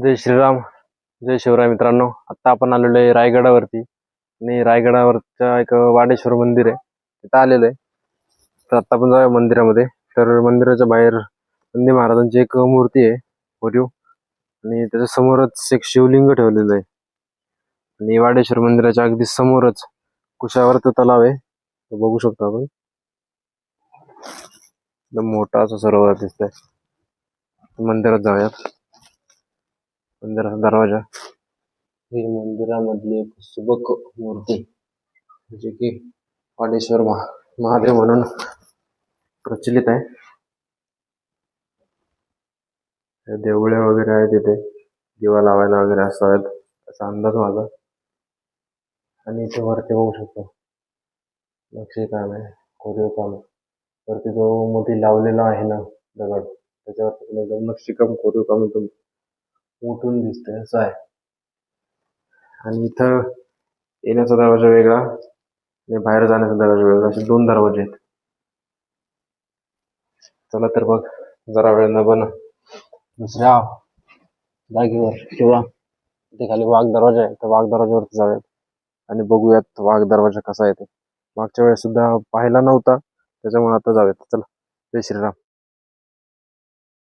जय श्रीराम. जय शिवराय मित्रांनो. आता आपण आलेलो आहे रायगडावरती आणि रायगडावरच्या एक वाडेश्वर मंदिर आहे, तिथं आलेलो आहे. तर आता आपण जाऊया मंदिरामध्ये. तर मंदिराच्या बाहेर नंदी महाराजांची एक मूर्ती आहे भरीव, आणि त्याच्या समोरच एक शिवलिंग ठेवलेलं आहे. आणि वाडेश्वर मंदिराच्या अगदी समोरच कुशावर्त तलाव आहे, तो बघू शकतो आपण. एकदम मोठा असं सरोवर दिसतंय. मंदिरात जाऊयात. मंदिराचा दरवाजा, ही मंदिरामधली एक सुबक मूर्ती, जे की वाडेश्वर महादेव म्हणून प्रचलित आहे. देवळे वगैरे आहेत तिथे, दिवा लावायला वगैरे असावेत असा अंदाज माझा. आणि इथे वरती बघू शकतो नक्षीकाम आहे, कोरीव काम आहे. वरती जो मध्ये लावलेला आहे ना दगड, त्याच्यावरती पण एकदम नक्षीकाम कोरीव काम एकदम उठून दिसतंय असं आहे. आणि इथं येण्याचा दरवाजा वेगळा आणि बाहेर जाण्याचा दरवाजा वेगळा, असे दोन दरवाजे आहेत. चला तर मग जरा वेळ न बन दुसऱ्या जागेवर किंवा तिथे खाली वाघ दरवाजा आहे, तर वाघ दरवाजावरती जाऊयात आणि बघूयात वाघ दरवाजा कसा आहे ते. मागच्या वेळेस सुद्धा पाहिला नव्हता, त्याच्यामुळे आता जाऊयात. चला. जय श्रीराम.